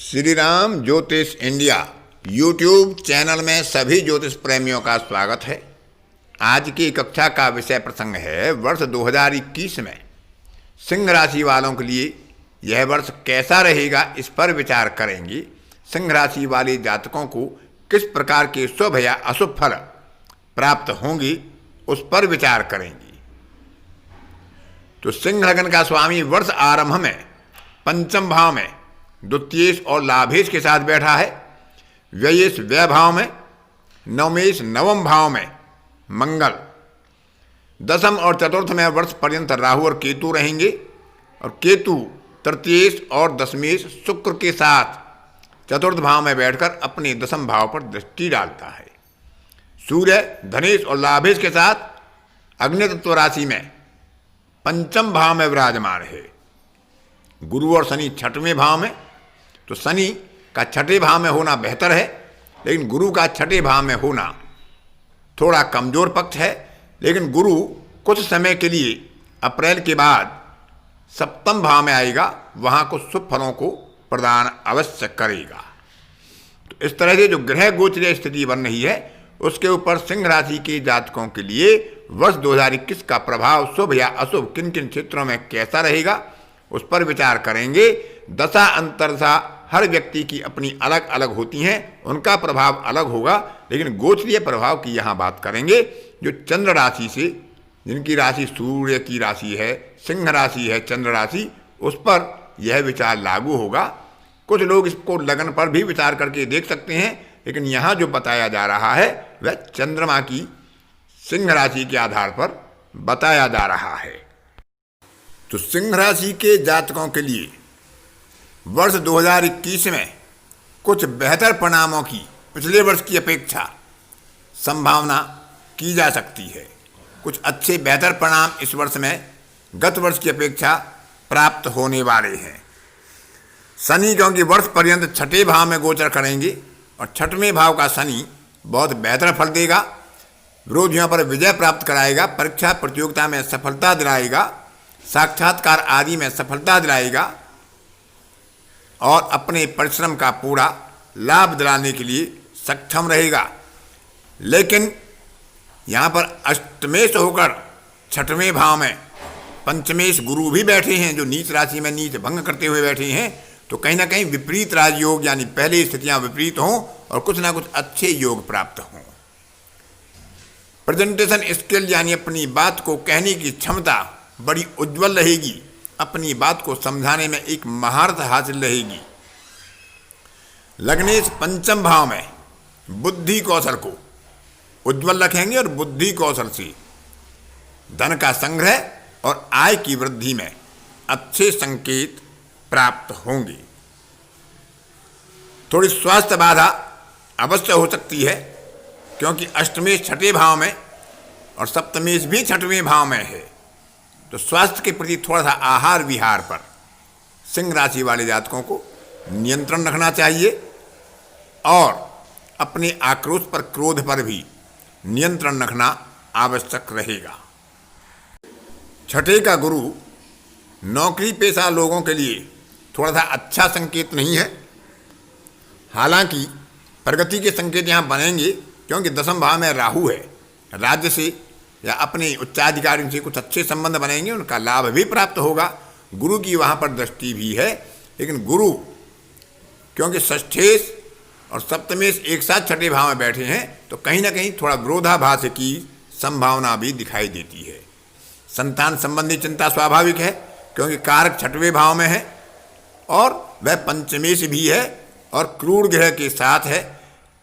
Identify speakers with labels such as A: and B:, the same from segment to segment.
A: श्री राम ज्योतिष India YouTube channel में सभी ज्योतिष प्रेमियों का स्वागत है। आज की कक्षा का विषय प्रसंग है वर्ष 2021 में सिंह राशि वालों के लिए यह वर्ष कैसा रहेगा, इस पर विचार करेंगे। सिंह राशि वाले जातकों को किस प्रकार के शुभ या अशुभ फल प्राप्त होंगी, उस पर विचार करेंगे। तो सिंह लग्न का स्वामी वर्ष आरंभ में पंचम भाव में द्वितीयेश और लाभेश के साथ बैठा है। व्ययेश व्यय भाव में, नवमेश नवम भाव में मंगल, दशम और चतुर्थ में वर्ष पर्यंत राहु और केतु रहेंगे। और केतु तृतीयेश और दशमेश शुक्र के साथ चतुर्थ भाव में बैठकर अपने दशम भाव पर दृष्टि डालता है। सूर्य धनेश और लाभेश के साथ अग्नि तत्व राशि में पंचम भाव में विराजमान है। गुरु और शनि छठवें भाव में, तो शनि का छठे भाव में होना बेहतर है, लेकिन गुरु का छठे भाव में होना थोड़ा कमजोर पक्ष है। लेकिन गुरु कुछ समय के लिए अप्रैल के बाद सप्तम भाव में आएगा, वहाँ कुछ शुभ फलों को प्रदान अवश्य करेगा। तो इस तरह से जो ग्रह गोचरीय स्थिति बन रही है, उसके ऊपर सिंह राशि के जातकों के लिए वर्ष 2021 का प्रभाव शुभ या अशुभ किन किन क्षेत्रों में कैसा रहेगा, उस पर विचार करेंगे। दशा अंतरदशा हर व्यक्ति की अपनी अलग अलग होती हैं, उनका प्रभाव अलग होगा, लेकिन गोचरीय प्रभाव की यहाँ बात करेंगे। जो चंद्र राशि से, जिनकी राशि सूर्य की राशि है, सिंह राशि है चंद्र राशि, उस पर यह विचार लागू होगा। कुछ लोग इसको लगन पर भी विचार करके देख सकते हैं, लेकिन यहाँ जो बताया जा रहा है वह चंद्रमा की सिंह राशि के आधार पर बताया जा रहा है। तो सिंह राशि के जातकों के लिए वर्ष 2021 में कुछ बेहतर परिणामों की पिछले वर्ष की अपेक्षा संभावना की जा सकती है। कुछ अच्छे बेहतर परिणाम इस वर्ष में गत वर्ष की अपेक्षा प्राप्त होने वाले हैं। शनि क्योंकि वर्ष पर्यंत छठे भाव में गोचर करेंगे और छठवें भाव का शनि बहुत बेहतर फल देगा। विरोधियों पर विजय प्राप्त कराएगा, परीक्षा प्रतियोगिता में सफलता दिलाएगा, साक्षात्कार आदि में सफलता दिलाएगा और अपने परिश्रम का पूरा लाभ दिलाने के लिए सक्षम रहेगा। लेकिन यहाँ पर अष्टमेश होकर छठवें भाव में पंचमेश गुरु भी बैठे हैं, जो नीच राशि में नीच भंग करते हुए बैठे हैं। तो कहीं ना कहीं विपरीत राजयोग, यानी पहले स्थितियाँ विपरीत हों और कुछ ना कुछ अच्छे योग प्राप्त हों। प्रेजेंटेशन स्किल यानी अपनी बात को कहने की क्षमता बड़ी उज्जवल रहेगी, अपनी बात को समझाने में एक महारत हासिल रहेगी। लग्नेश पंचम भाव में बुद्धि कौशल को उज्जवल रखेंगे और बुद्धि कौशल से धन का संग्रह और आय की वृद्धि में अच्छे संकेत प्राप्त होंगे। थोड़ी स्वास्थ्य बाधा अवश्य हो सकती है, क्योंकि अष्टमेश छठे भाव में और सप्तमेश भी छठवें भाव में है। तो स्वास्थ्य के प्रति थोड़ा सा आहार विहार पर सिंह राशि वाले जातकों को नियंत्रण रखना चाहिए और अपने आक्रोश पर, क्रोध पर भी नियंत्रण रखना आवश्यक रहेगा। छठे का गुरु नौकरी पेशा लोगों के लिए थोड़ा सा अच्छा संकेत नहीं है। हालांकि प्रगति के संकेत यहाँ बनेंगे, क्योंकि दशम भाव में राहु है। राज्य से या अपने उच्चाधिकारियों से कुछ अच्छे संबंध बनेंगे, उनका लाभ भी प्राप्त होगा। गुरु की वहाँ पर दृष्टि भी है, लेकिन गुरु क्योंकि षष्ठेश और सप्तमेश एक साथ छठे भाव में बैठे हैं, तो कहीं ना कहीं थोड़ा विरोधाभास की संभावना भी दिखाई देती है। संतान संबंधी चिंता स्वाभाविक है, क्योंकि कारक छठवें भाव में है और वह पंचमेश भी है और क्रूर ग्रह के साथ है,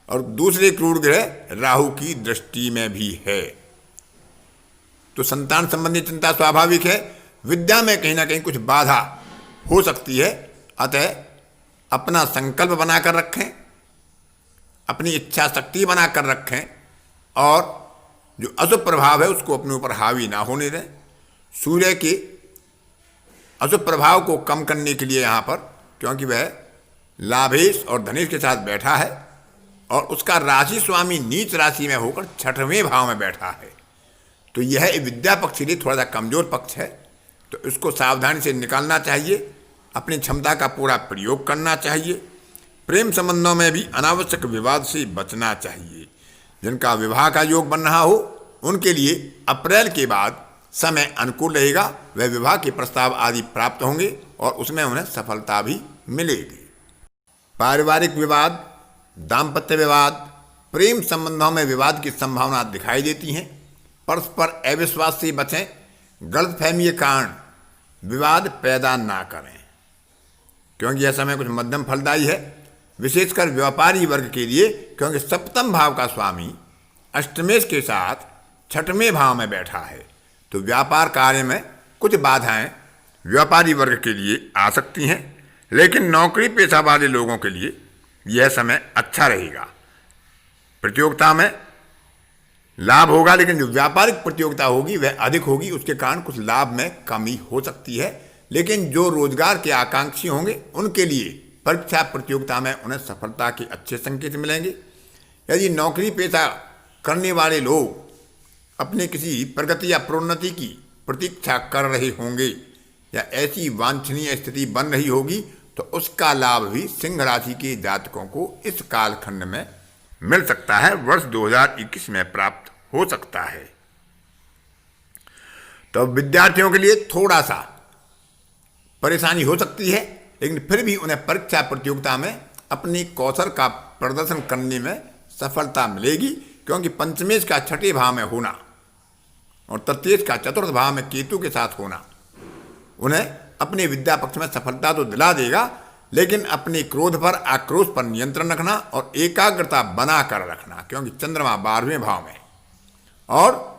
A: और दूसरे क्रूर ग्रह राहु की दृष्टि में भी है। तो संतान संबंधी चिंता स्वाभाविक है। विद्या में कहीं ना कहीं कुछ बाधा हो सकती है, अतः अपना संकल्प बनाकर रखें, अपनी इच्छा शक्ति बनाकर रखें और जो अशुभ प्रभाव है उसको अपने ऊपर हावी ना होने दें। सूर्य के अशुभ प्रभाव को कम करने के लिए यहाँ पर, क्योंकि वह लाभेश और धनेश के साथ बैठा है और उसका राशि स्वामी नीच राशि में होकर छठवें भाव में बैठा है, तो यह विद्या पक्ष के लिए थोड़ा सा कमजोर पक्ष है। तो इसको सावधानी से निकालना चाहिए, अपनी क्षमता का पूरा प्रयोग करना चाहिए। प्रेम संबंधों में भी अनावश्यक विवाद से बचना चाहिए। जिनका विवाह का योग बन रहा हो उनके लिए अप्रैल के बाद समय अनुकूल रहेगा। वह विवाह के प्रस्ताव आदि प्राप्त होंगे और उसमें उन्हें सफलता भी मिलेगी। पारिवारिक विवाद, दाम्पत्य विवाद, प्रेम संबंधों में विवाद की संभावना दिखाई देती हैं। परस्पर अविश्वास से बचें। गलतफहमी के कारण विवाद पैदा ना करें, क्योंकि यह समय कुछ मध्यम फलदायी है, विशेषकर व्यापारी वर्ग के लिए, क्योंकि सप्तम भाव का स्वामी अष्टमेश के साथ छठवें भाव में बैठा है। तो व्यापार कार्य में कुछ बाधाएं व्यापारी वर्ग के लिए आ सकती हैं, लेकिन नौकरी पेशा वाले लोगों के लिए यह समय अच्छा रहेगा। प्रतियोगिता में लाभ होगा, लेकिन जो व्यापारिक प्रतियोगिता होगी वह अधिक होगी, उसके कारण कुछ लाभ में कमी हो सकती है। लेकिन जो रोजगार के आकांक्षी होंगे उनके लिए परीक्षा प्रतियोगिता में उन्हें सफलता के अच्छे संकेत मिलेंगे। यदि नौकरी पेशा करने वाले लोग अपने किसी प्रगति या प्रोन्नति की प्रतीक्षा कर रहे होंगे या ऐसी वांछनीय स्थिति बन रही होगी, तो उसका लाभ भी सिंह राशि के जातकों को इस कालखंड में मिल सकता है, वर्ष 2021 में प्राप्त हो सकता है। तो विद्यार्थियों के लिए थोड़ा सा परेशानी हो सकती है, लेकिन फिर भी उन्हें परीक्षा प्रतियोगिता में अपनी कौशल का प्रदर्शन करने में सफलता मिलेगी, क्योंकि पंचमेश का छठे भाव में होना और तृतीयेश का चतुर्थ भाव में केतु के साथ होना उन्हें अपने विद्या पक्ष में सफलता तो दिला देगा, लेकिन अपने क्रोध पर, आक्रोश पर नियंत्रण रखना और एकाग्रता बना कर रखना, क्योंकि चंद्रमा 12वें भाव में और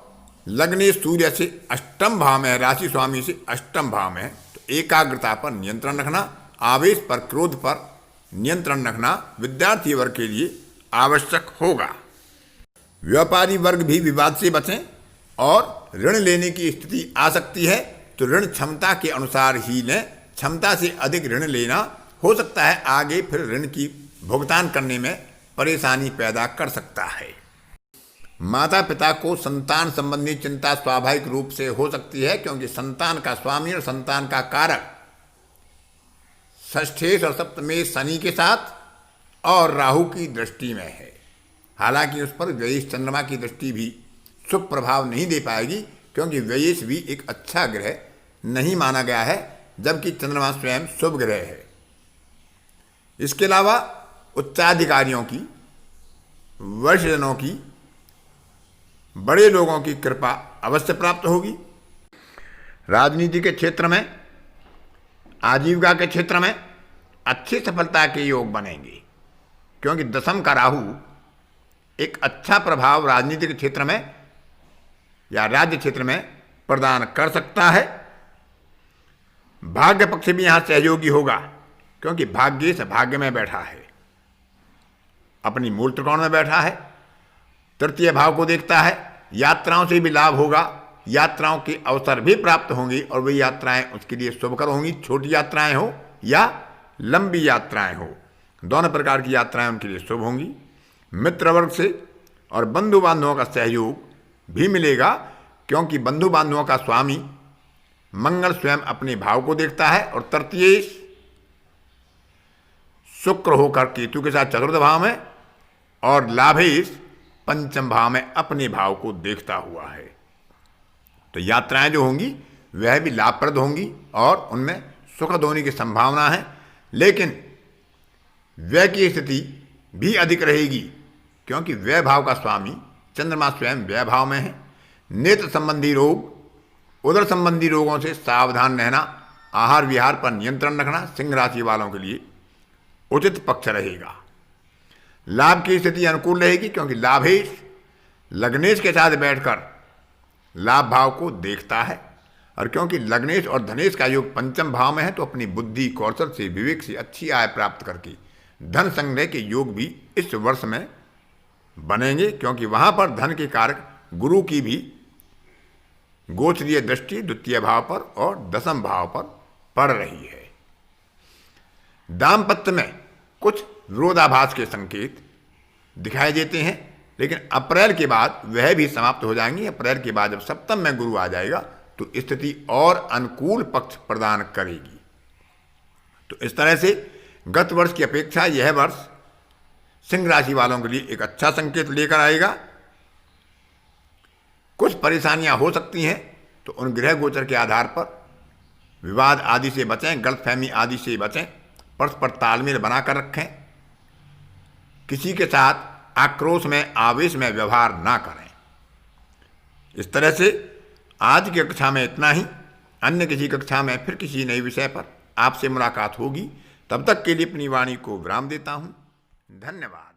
A: लग्ने सूर्य से अष्टम भाव में, राशि स्वामी से अष्टम भाव में, तो एकाग्रता पर नियंत्रण रखना, आवेश पर, क्रोध पर नियंत्रण रखना विद्यार्थी वर्ग के लिए आवश्यक होगा। व्यापारी वर्ग भी विवाद से बचें और ऋण लेने की स्थिति आ सकती है, तो ऋण क्षमता के अनुसार ही लें। क्षमता से अधिक ऋण लेना हो सकता है आगे फिर ऋण की भुगतान करने में परेशानी पैदा कर सकता है। माता पिता को संतान संबंधी चिंता स्वाभाविक रूप से हो सकती है, क्योंकि संतान का स्वामी और संतान का कारक षष्ठेश और सप्तमेश शनि के साथ और राहु की दृष्टि में है। हालांकि उस पर व्ययेश चंद्रमा की दृष्टि भी शुभ प्रभाव नहीं दे पाएगी, क्योंकि व्ययेश भी एक अच्छा ग्रह नहीं माना गया है, जबकि चंद्रमा स्वयं शुभ ग्रह है। इसके अलावा उच्चाधिकारियों की, वरिष्ठजनों की, बड़े लोगों की कृपा अवश्य प्राप्त होगी। राजनीति के क्षेत्र में, आजीविका के क्षेत्र में अच्छी सफलता के योग बनेंगे, क्योंकि दशम का राहु एक अच्छा प्रभाव राजनीति के क्षेत्र में या राज्य क्षेत्र में प्रदान कर सकता है। भाग्य पक्ष भी यहां सहयोगी होगा, क्योंकि भाग्येश भाग्य में बैठा है, अपनी मूल त्रिकोण में बैठा है, तृतीय भाव को देखता है। यात्राओं से भी लाभ होगा, यात्राओं के अवसर भी प्राप्त होंगी और वही यात्राएं उसके लिए शुभकर होंगी। छोटी यात्राएं हो या लंबी यात्राएं हो, दोनों प्रकार की यात्राएं उनके लिए शुभ होंगी। मित्र वर्ग से और बंधु बांधवों का सहयोग भी मिलेगा, क्योंकि बंधु बांधवों का स्वामी मंगल स्वयं अपने भाव को देखता है और तृतीयेश शुक्र होकर केतु के साथ चतुर्थ भाव में और लाभेश पंचम भाव में अपने भाव को देखता हुआ है। तो यात्राएं जो होंगी वह भी लाभप्रद होंगी और उनमें सुखद होने की संभावना है, लेकिन व्यय की स्थिति भी अधिक रहेगी, क्योंकि व्यय भाव का स्वामी चंद्रमा स्वयं व्यय भाव में है। नेत्र संबंधी रोग, उदर संबंधी रोगों से सावधान रहना, आहार विहार पर नियंत्रण रखना सिंह राशि वालों के लिए उचित पक्ष रहेगा। लाभ की स्थिति अनुकूल रहेगी, क्योंकि लाभेश लग्नेश के साथ बैठकर लाभ भाव को देखता है, और क्योंकि लग्नेश और धनेश का योग पंचम भाव में है, तो अपनी बुद्धि कौशल से, विवेक से अच्छी आय प्राप्त करके धन संग्रह के योग भी इस वर्ष में बनेंगे, क्योंकि वहां पर धन के कारक गुरु की भी गोचरीय दृष्टि द्वितीय भाव पर और दशम भाव पर पड़ रही है। दाम्पत्य में कुछ विरोधाभास के संकेत दिखाई देते हैं, लेकिन अप्रैल के बाद वह भी समाप्त हो जाएंगे। अप्रैल के बाद जब सप्तम में गुरु आ जाएगा तो स्थिति और अनुकूल पक्ष प्रदान करेगी। तो इस तरह से गत वर्ष की अपेक्षा यह वर्ष सिंह राशि वालों के लिए एक अच्छा संकेत लेकर आएगा। कुछ परेशानियां हो सकती हैं, तो उन ग्रह गोचर के आधार पर विवाद आदि से बचें, गलतफहमी आदि से बचें, परस्पर तालमेल बनाकर रखें। किसी के साथ आक्रोश में, आवेश में व्यवहार ना करें। इस तरह से आज की कक्षा में इतना ही। अन्य किसी कक्षा में फिर किसी नए विषय पर आपसे मुलाकात होगी। तब तक के लिए अपनी वाणी को विराम देता हूँ। धन्यवाद।